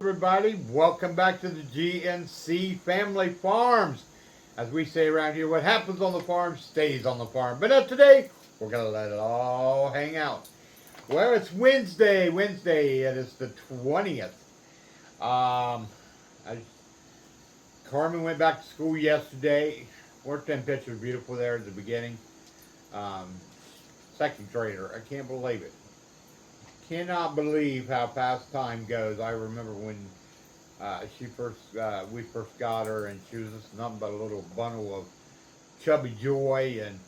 Everybody, welcome back to the GNC Family Farms. As we say around here, what happens on the farm stays on the farm. But today, we're going to let it all hang out. Well, it's Wednesday. It is the 20th. Um, I, Carmen went back to school yesterday. Weren't them pictures beautiful there at the beginning? Um, Second grader. I can't believe it. Cannot believe how fast time goes. I remember when we first got her, and she was just nothing but a little bundle of chubby joy, and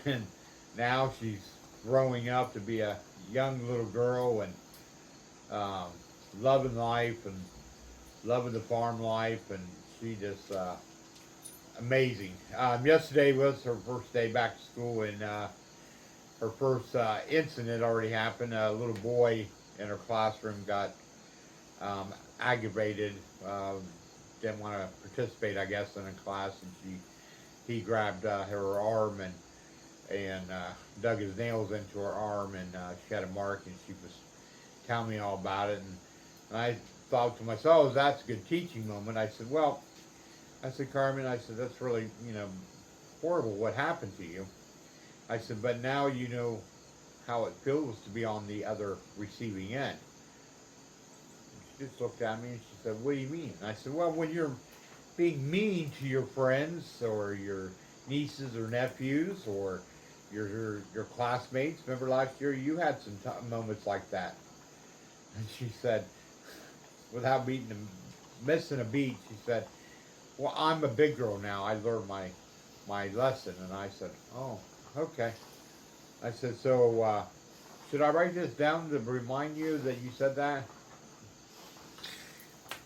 and now she's growing up to be a young little girl and um, loving life and loving the farm life, and she just amazing. Yesterday was her first day back to school, and her first incident already happened. A little boy in her classroom got aggravated. Didn't want to participate, I guess, in a class, and he grabbed her arm and dug his nails into her arm, and she had a mark, and she was telling me all about it, and I thought to myself, oh, that's a good teaching moment. I said, well, I said, Carmen, I said, that's really, horrible what happened to you. I said, but now you know how it feels to be on the other receiving end. She just looked at me and she said, what do you mean? And I said, well, when you're being mean to your friends or your nieces or nephews or your classmates. Remember last year you had some moments like that. And she said, without missing a beat, she said, well, I'm a big girl now. I learned my lesson. And I said, oh, okay. I said, so should I write this down to remind you that you said that?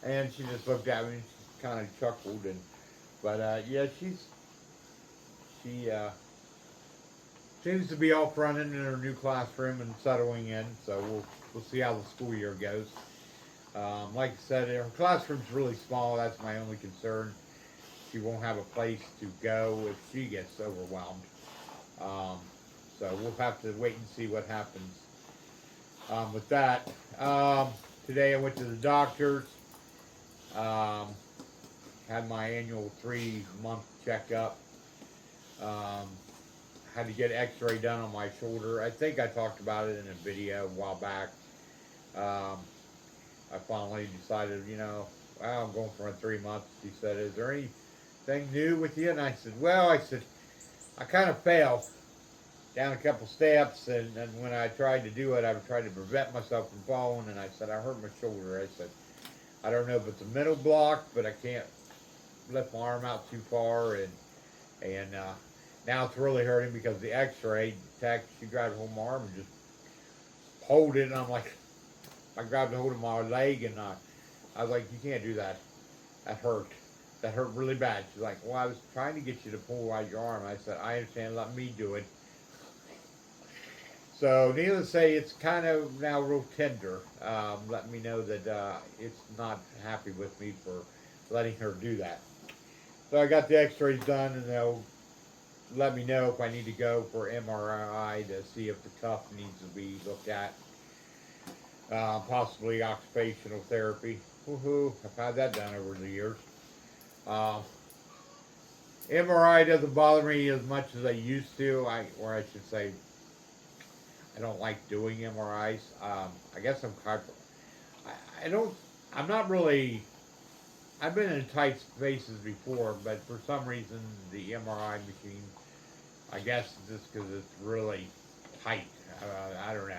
And she just looked at me and she kind of chuckled. But yeah, she seems to be off running in her new classroom and settling in. So we'll see how the school year goes. Like I said, her classroom's really small. That's my only concern. She won't have a place to go if she gets overwhelmed. Um, so we'll have to wait and see what happens with that. Today I went to the doctor's. Um, had my annual 3-month checkup. Um, had to get X-ray done on my shoulder. I think I talked about it in a video a while back. I finally decided, well, I'm going for a 3 months. She said, is there anything new with you? And I said, well, I kind of fell down a couple steps, and when I tried to do it, I tried to prevent myself from falling, and I said, I hurt my shoulder. I said, I don't know if it's a mental block, but I can't lift my arm out too far, and now it's really hurting because the X-ray tech, she grabbed hold of my arm and just hold it, and I'm like, I grabbed a hold of my leg, and I was like, you can't do that. That hurt. That hurt really bad. She's like, well, I was trying to get you to pull out your arm. I said, I understand. Let me do it. So, needless to say, it's kind of now real tender. Let me know that it's not happy with me for letting her do that. So I got the X-rays done, and they'll let me know if I need to go for MRI to see if the cuff needs to be looked at. Possibly occupational therapy. Woohoo! I've had that done over the years. Uh, MRI doesn't bother me as much as I used to. Or I should say, I don't like doing MRIs. I guess I don't. I'm not really. I've been in tight spaces before, but for some reason the MRI machine, I guess just because it's really tight. I don't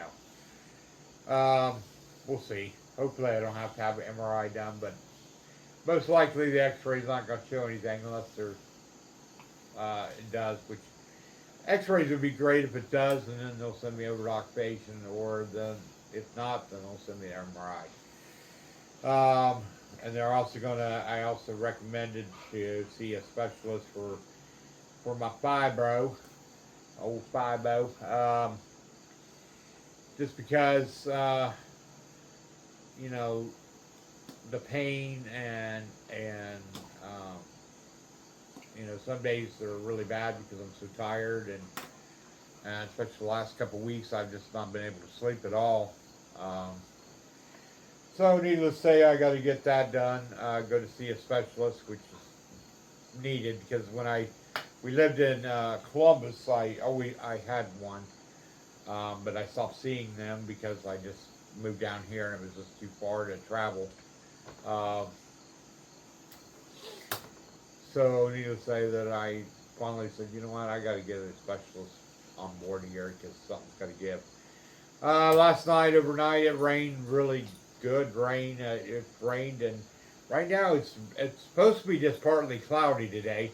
know. We'll see. Hopefully I don't have to have an MRI done, but most likely the X-ray's not going to show anything unless it does, which X-rays would be great if it does, and then they'll send me over to occupation, or then if not, then they'll send me an MRI. And they're also I also recommended to see a specialist for my old fibro, just because, the pain and some days they're really bad because I'm so tired, and especially the last couple of weeks I've just not been able to sleep at all. So needless to say, I got to get that done. Go to see a specialist, which is needed because when we lived in Columbus, I had one, but I stopped seeing them because I just moved down here and it was just too far to travel. Uh, so needless to say that I finally said, you know what, I got to get a specialist on board here because something's got to give. Last night, overnight, it rained really good. It rained, and right now it's supposed to be just partly cloudy today.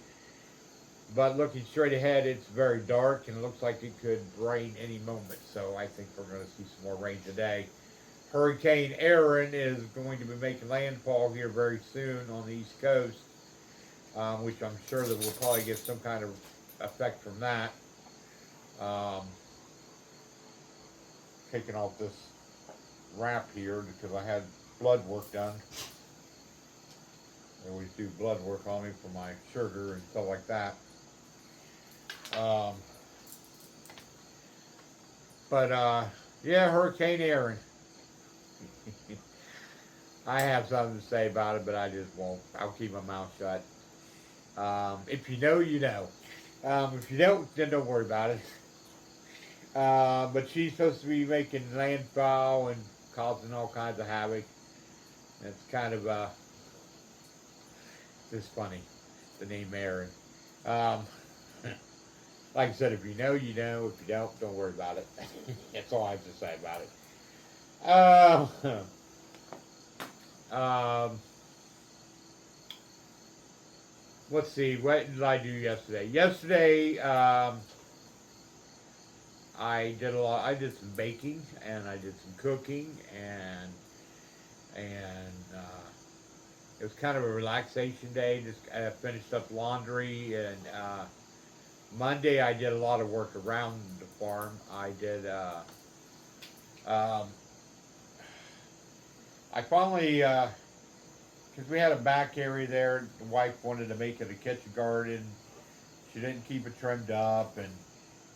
But looking straight ahead, it's very dark, and it looks like it could rain any moment. So I think we're going to see some more rain today. Hurricane Aaron is going to be making landfall here very soon on the East Coast, which I'm sure that we'll probably get some kind of effect from that. Um, Taking off this wrap here because I had blood work done. They always do blood work on me for my sugar and stuff like that. Um, but yeah, Hurricane Aaron. I have something to say about it, but I just won't. I'll keep my mouth shut. If you know, you know. If you don't, then don't worry about it. But she's supposed to be making landfall and causing all kinds of havoc. It's kind of just funny, the name Aaron. Um, like I said, if you know, you know. If you don't worry about it. That's all I have to say about it. Um, let's see. What did I do yesterday? Yesterday, I did a lot. I did some baking and I did some cooking and it was kind of a relaxation day. Just finished up laundry and Monday I did a lot of work around the farm. I did. Um, I finally, because we had a back area there, the wife wanted to make it a kitchen garden. She didn't keep it trimmed up, and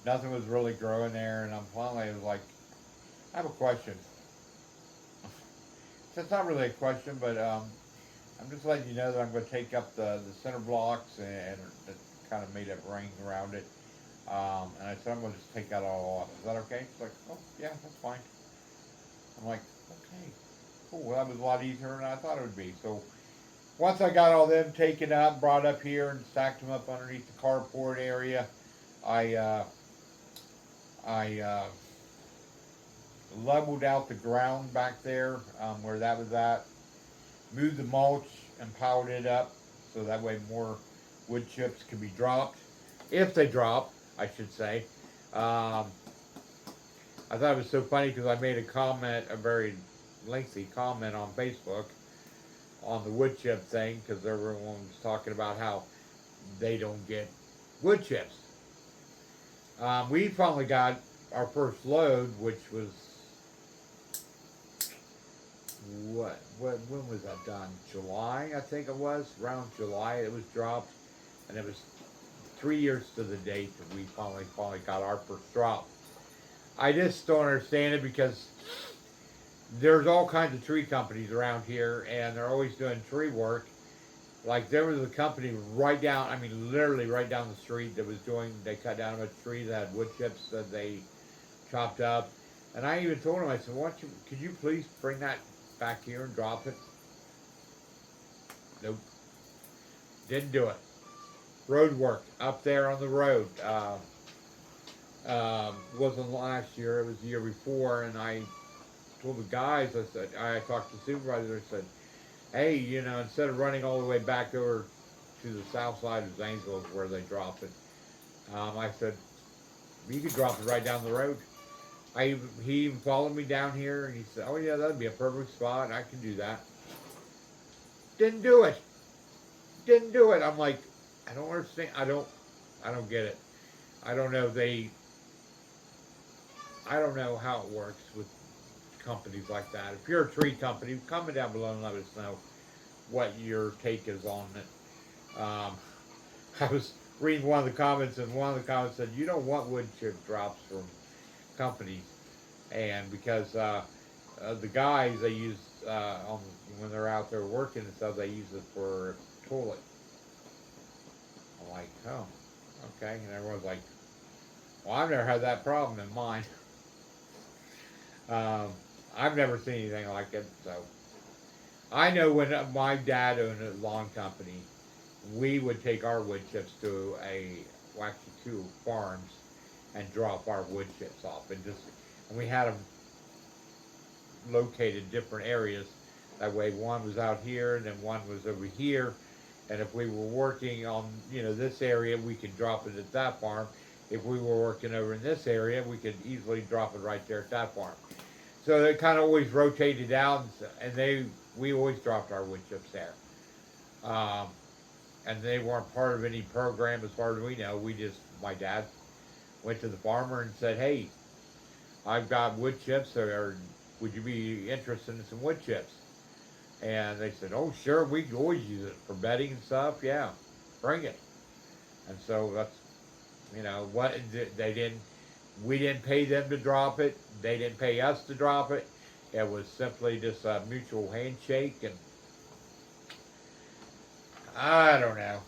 nothing was really growing there. And I'm finally I was like, I have a question. So it's not really a question, but I'm just letting you know that I'm going to take up the center blocks and it kind of made a ring around it. And I said I'm going to just take that all off. Is that okay? She's like, oh yeah, that's fine. I'm like, okay, cool. Well, that was a lot easier than I thought it would be. So once I got all them taken up, brought up here and stacked them up underneath the carport area, I I leveled out the ground back there where that was at, moved the mulch and piled it up so that way more wood chips can be dropped, if they drop, I should say. Um, I thought it was so funny because I made a comment, a very lengthy comment on Facebook on the wood chip thing because everyone was talking about how they don't get wood chips. We finally got our first load, which was when was that done? July, I think it was. Around July, it was dropped, and it was 3 years to the date that we finally got our first drop. I just don't understand it because there's all kinds of tree companies around here, and they're always doing tree work. Like there was a company right down, I mean literally right down the street that was doing. They cut down a tree that had wood chips that they chopped up, and I even told him, I said, could you please bring that back here and drop it? Nope, didn't do it. Road work up there on the road. Wasn't last year, it was the year before, and I told the guys, I said, I talked to the supervisor, I said, hey, instead of running all the way back over to the south side of Zanesville where they drop it, I said, you could drop it right down the road. He even followed me down here and he said, oh yeah, that'd be a perfect spot. I can do that. Didn't do it. Didn't do it. I'm like, I don't understand. I don't get it. I don't know. I don't know how it works with companies like that. If you're a tree company, comment down below and let us know what your take is on it. I was reading one of the comments, and one of the comments said, you don't want wood chip drops from companies, and because the guys, they use on when they're out there working and stuff. They use it for toilet. I'm like, oh, okay. And everyone's like, well, I've never had that problem in mine. Um, I've never seen anything like it. So I know when my dad owned a lawn company, we would take our wood chips to well, actually two farms and drop our wood chips off, and we had them located different areas. That way, one was out here, and then one was over here. And if we were working on, this area, we could drop it at that farm. If we were working over in this area, we could easily drop it right there at that farm. So they kind of always rotated out, and we always dropped our wood chips there. Um, and they weren't part of any program as far as we know. My dad went to the farmer and said, "Hey, I've got wood chips, or would you be interested in some wood chips?" And they said, "Oh, sure, we can always use it for bedding and stuff. Yeah, bring it." And so that's, what they didn't. We didn't pay them to drop it. They didn't pay us to drop it. It was simply just a mutual handshake, and I don't know.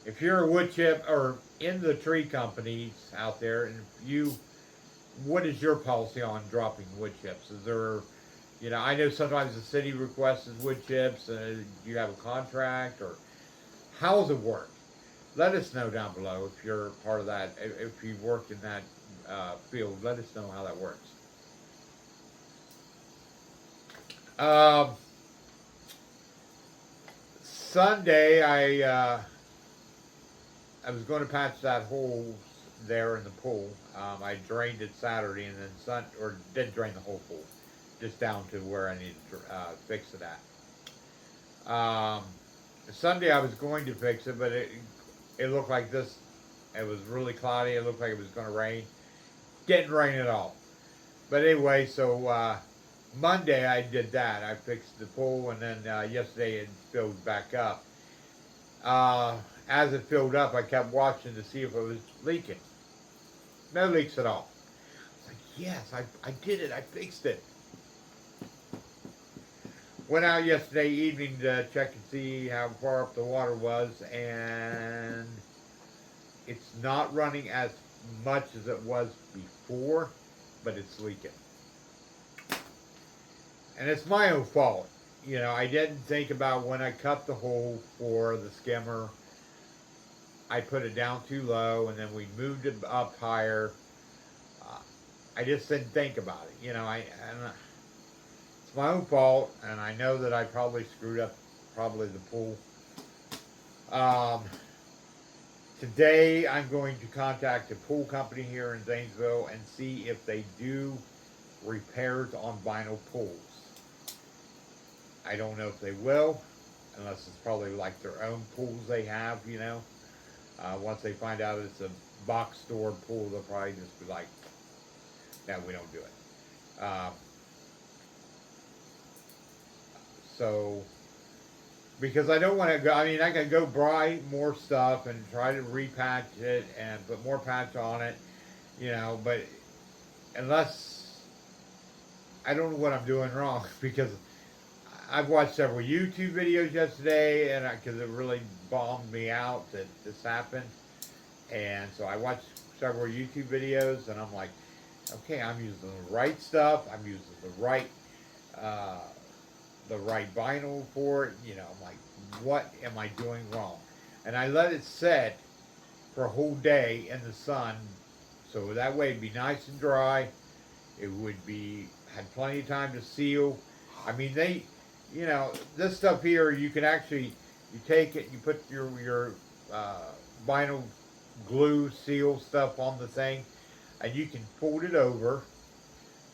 If you're a wood chip or in the tree companies out there, and what is your policy on dropping wood chips? Is there, I know sometimes the city requests wood chips. Do you have a contract, or how does it work? Let us know down below if you're part of that. If you work in that field, let us know how that works. Sunday, I was going to patch that hole there in the pool. I drained it Saturday, and then didn't drain the whole pool, just down to where I needed to fix it at. Sunday I was going to fix it, but it looked like this. It was really cloudy. It looked like it was going to rain. Didn't rain at all. But anyway, so Monday I did that. I fixed the pool, and then yesterday it filled back up. As it filled up, I kept watching to see if it was leaking. No leaks at all. I was like, yes, I did it. I fixed it. Went out yesterday evening to check and see how far up the water was, and it's not running as much as it was before, but it's leaking. And it's my own fault. I didn't think about when I cut the hole for the skimmer. I put it down too low, and then we moved it up higher. I just didn't think about it. It's my own fault, and I know that I probably screwed up the pool. Today, I'm going to contact a pool company here in Zanesville and see if they do repairs on vinyl pools. I don't know if they will, unless it's probably like their own pools they have, Once they find out it's a box store pool, they'll probably just be like, no, we don't do it. So, because I don't want to go, I can go buy more stuff and try to repatch it and put more patch on it, but unless, I don't know what I'm doing wrong, because I've watched several YouTube videos yesterday, and because it really bummed me out that this happened, and so I watched several YouTube videos, and I'm like, okay, I'm using the right stuff, I'm using the right vinyl for it, I'm like, what am I doing wrong? And I let it set for a whole day in the sun, so that way it'd be nice and dry. It would had plenty of time to seal. This stuff here, you can actually, you take it, you put your vinyl glue seal stuff on the thing, and you can fold it over,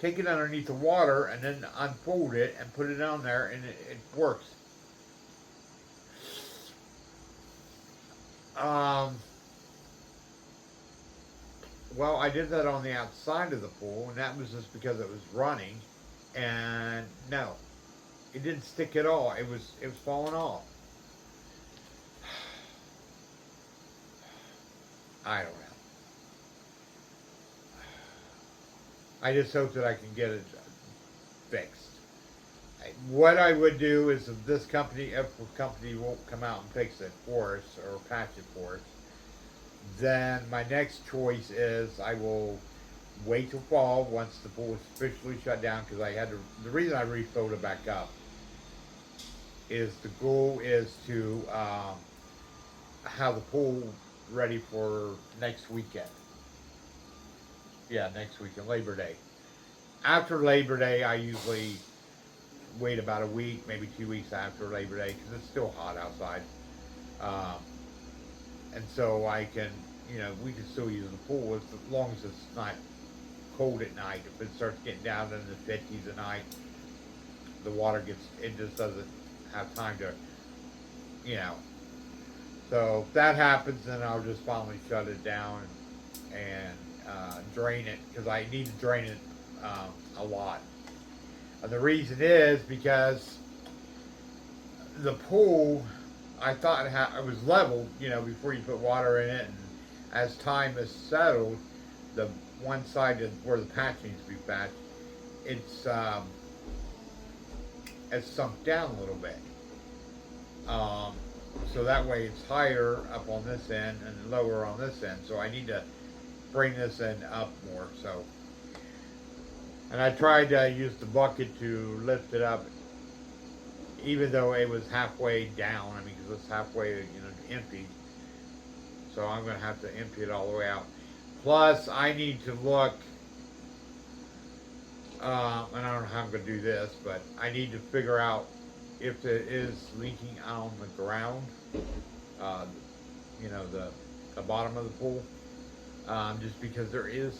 take it underneath the water, and then unfold it and put it on there, and it works. Well, I did that on the outside of the pool, and that was just because it was running, and no, it didn't stick at all. It was falling off. I don't know. I just hope that I can get it fixed. what I would do is if the company won't come out and fix it for us or patch it for us, then my next choice is I will wait till fall once the pool is officially shut down because the reason I refilled it back up is the goal is to have the pool ready for next weekend. Yeah, next weekend, Labor Day. After Labor Day, I usually wait about a week, maybe 2 weeks after Labor Day because it's still hot outside. Um, and so we can still use the pool as long as it's not cold at night. If it starts getting down into the 50s at night, it just doesn't have time to, you know. So if that happens, then I'll just finally shut it down and drain it because I need to drain it a lot. And the reason is because the pool, I thought it was leveled, before you put water in it, and as time has settled, the one side where the patch needs to be patched, it's sunk down a little bit. So that way it's higher up on this end and lower on this end. So I need to bring this end up more. And I tried to use the bucket to lift it up, even though it was halfway down. I mean, because it's halfway, empty. So I'm going to have to empty it all the way out. Plus, I need to look, and I don't know how I'm going to do this, but I need to figure out if it is leaking on the ground, the bottom of the pool, just because there's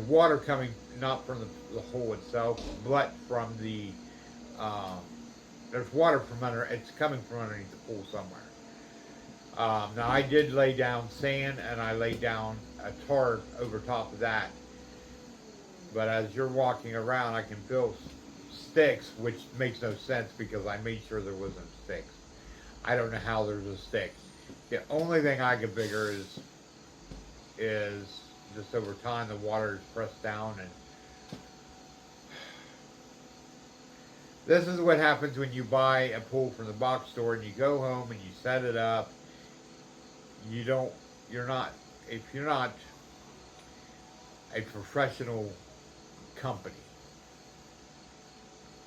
water coming not from the hole itself, but from there's water from it's coming from underneath the pool somewhere. Now I did lay down sand and I laid down a tarp over top of that, but as you're walking around, I can feel sticks, which makes no sense because I made sure there wasn't sticks. I don't know how there's a stick. The only thing I can figure is just over time the water is pressed down, and this is what happens when you buy a pool from the box store and you go home and you set it up. If you're not a professional company,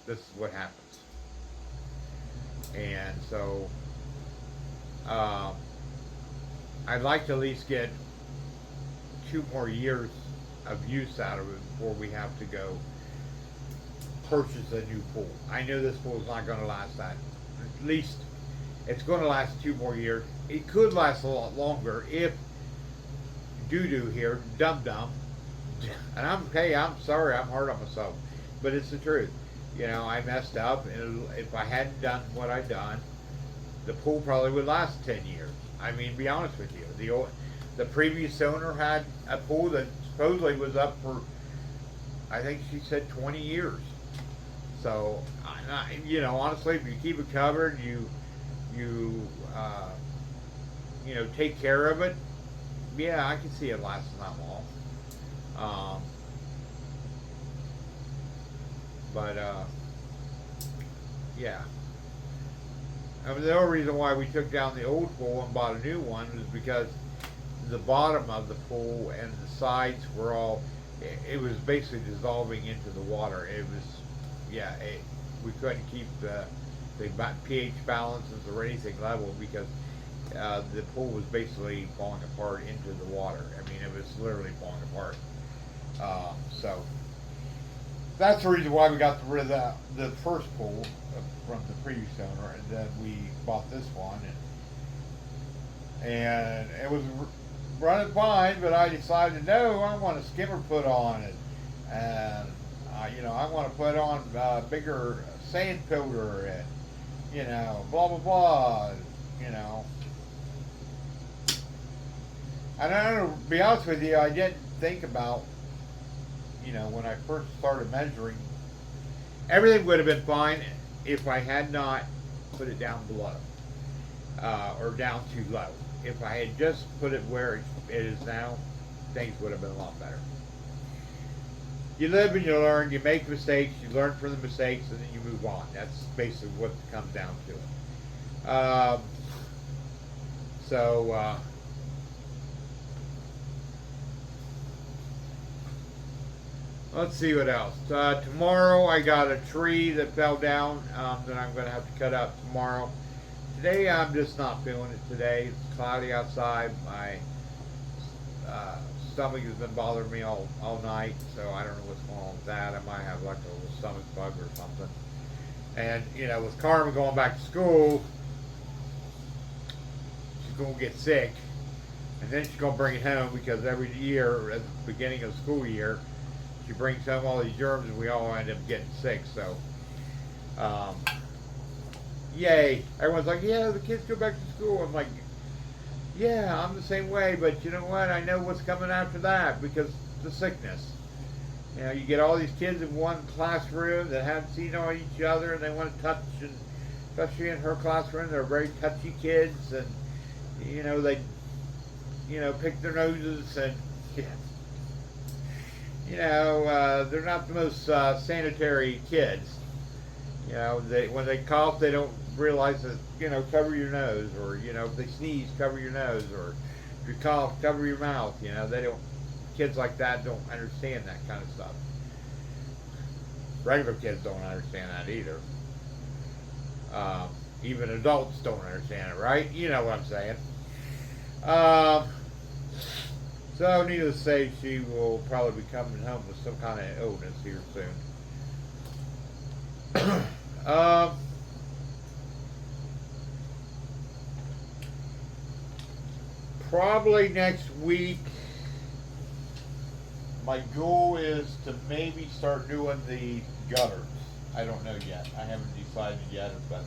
this is what happens. And so I'd like to at least get 2 more years of use out of it before we have to go purchase a new pool. I know this pool is not going to last that. At least it's going to last 2 more years. It could last a lot longer if doo-doo here, dum-dum, and I'm sorry, I'm hard on myself, but it's the truth. I messed up, and if I hadn't done what I'd done, the pool probably would last 10 years. I mean, be honest with you. The previous owner had a pool that supposedly was up for, I think she said 20 years. So, honestly, if you keep it covered, you take care of it, yeah, I can see it lasting that long. Yeah. I mean, the only reason why we took down the old pool and bought a new one was because the bottom of the pool and the sides were it was basically dissolving into the water. It was, we couldn't keep the pH balances or anything level because the pool was basically falling apart into the water. I mean, it was literally falling apart. So that's the reason why we got rid of the first pool from the previous owner, and then we bought this one, and it was running fine. But I decided, no, I want a skimmer put on it, and I want to put on a bigger sand filter, and blah blah blah, And I don't know, to be honest with you, I didn't think about, when I first started measuring, everything would have been fine if I had not put it down below, or down too low. If I had just put it where it is now, things would have been a lot better. you live and you learn. You make mistakes. You learn from the mistakes, and then you move on. That's basically what it comes down to it. So let's see what else. Tomorrow I got a tree that fell down that I'm going to have to cut out tomorrow. Today I'm just not feeling it today. It's cloudy outside. My uh, stomach has been bothering me all night, so I don't know what's going on with that. I might have like a little stomach bug or something. And, you know, with Carmen going back to school, she's going to get sick. And then she's going to bring it home because every year, at the beginning of the school year, she brings home all these germs and we all end up getting sick. So, um, yay. Everyone's like, yeah, the kids go back to school. I'm like, yeah, I'm the same way. But you know what? I know what's coming after that because the sickness. You know, you get all these kids in one classroom that haven't seen each other and they want to touch, and especially in her classroom, they're very touchy kids, and you know, they, you know, pick their noses, and you know, they're not the most sanitary kids. You know, when they cough, they don't realize that, you know, cover your nose, or you know, if they sneeze, cover your nose, or if you cough, cover your mouth. You know, they don't. Kids like that don't understand that kind of stuff. Regular kids don't understand that either. Even adults don't understand it, right? You know what I'm saying. Um, so, needless to say, she will probably be coming home with some kind of illness here soon. Probably next week. My goal is to maybe start doing the gutters. I don't know yet. I haven't decided yet if that's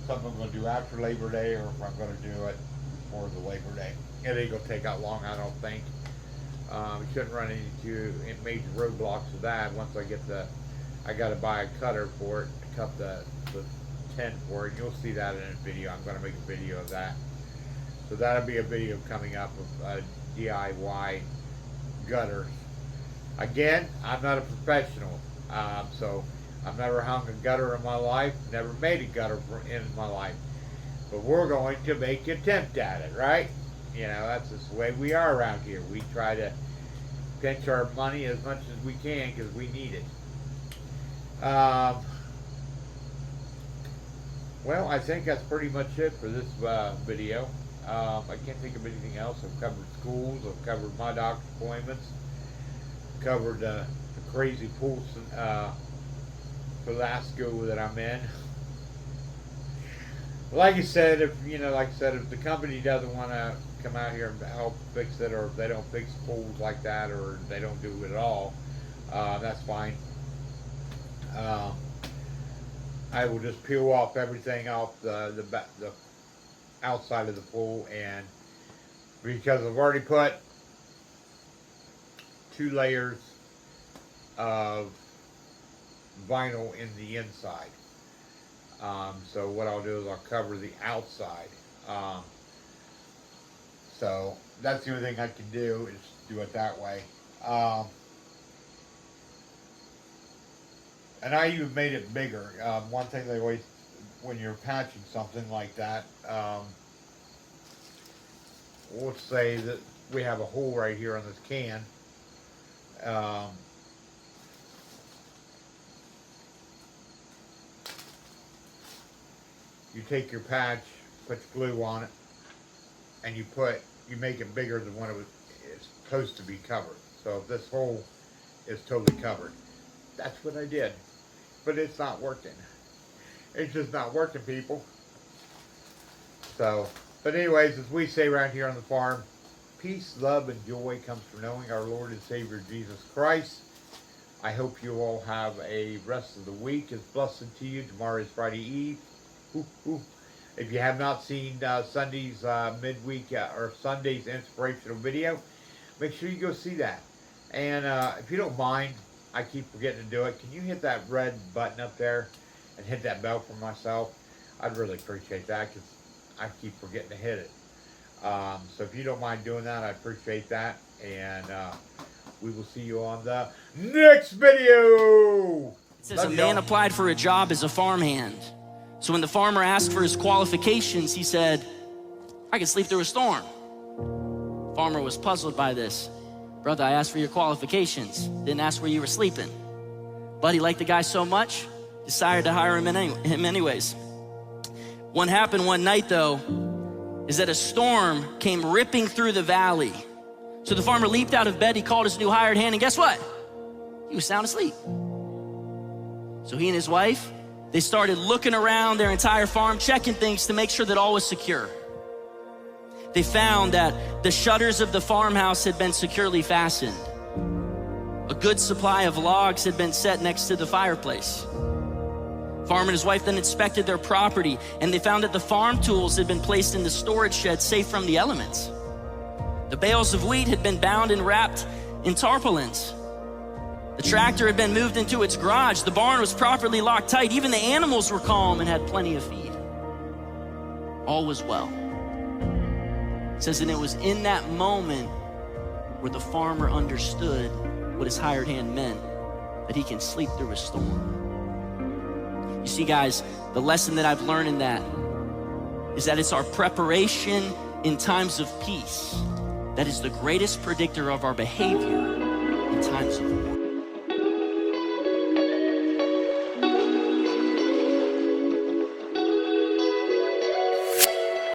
something I'm going to do after Labor Day or if I'm going to do it before the Labor Day. It ain't going to take that long, I don't think. Shouldn't run into major roadblocks with that. Once I get I got to buy a cutter for it to cut the tent for it. You'll see that in a video. I'm going to make a video of that. So that'll be a video coming up of DIY gutters. Again, I'm not a professional, so I've never hung a gutter in my life, never made a gutter in my life. But we're going to make an attempt at it, right? You know, that's just the way we are around here. We try to pinch our money as much as we can because we need it. Well, I think that's pretty much it for this video. I can't think of anything else. I've covered schools, I've covered my doctor's appointments, covered the crazy pool for last school that I'm in. Like I said, if the company doesn't want to come out here and help fix it, or if they don't fix pools like that, or they don't do it at all, that's fine. I will just peel off everything off the outside of the pool, and because I've already put 2 layers of vinyl in the inside. So what I'll do is I'll cover the outside. So that's the only thing I can do is do it that way. And I even made it bigger. One thing they always, when you're patching something like that, let's say that we have a hole right here on this can. You take your patch, put your glue on it, and you make it bigger than what it's supposed to be covered. So if this hole is totally covered, that's what I did. But it's not working. It's just not working, people. So, but anyways, as we say around here on the farm, peace, love, and joy comes from knowing our Lord and Savior Jesus Christ. I hope you all have a rest of the week is blessed to you. Tomorrow is Friday Eve. Ooh, ooh. If you have not seen Sunday's midweek or Sunday's inspirational video, make sure you go see that. And if you don't mind, I keep forgetting to do it. Can you hit that red button up there and hit that bell for myself? I'd really appreciate that because I keep forgetting to hit it. So if you don't mind doing that, I appreciate that. And we will see you on the next video. It says a man applied for a job as a farmhand. So when the farmer asked for his qualifications, he said, I can sleep through a storm. Farmer was puzzled by this. Brother, I asked for your qualifications, didn't ask where you were sleeping. But he liked the guy so much, decided to hire him anyways. What happened one night though, is that a storm came ripping through the valley. So the farmer leaped out of bed, he called his new hired hand, and guess what? He was sound asleep. So he and his wife, they started looking around their entire farm, checking things to make sure that all was secure. They found that the shutters of the farmhouse had been securely fastened. A good supply of logs had been set next to the fireplace. Farmer and his wife then inspected their property, and they found that the farm tools had been placed in the storage shed safe from the elements. The bales of wheat had been bound and wrapped in tarpaulins. The tractor had been moved into its garage. The barn was properly locked tight. Even the animals were calm and had plenty of feed. All was well. It says, and it was in that moment where the farmer understood what his hired hand meant, that he can sleep through a storm. You see, guys, the lesson that I've learned in that is that it's our preparation in times of peace that is the greatest predictor of our behavior in times of war.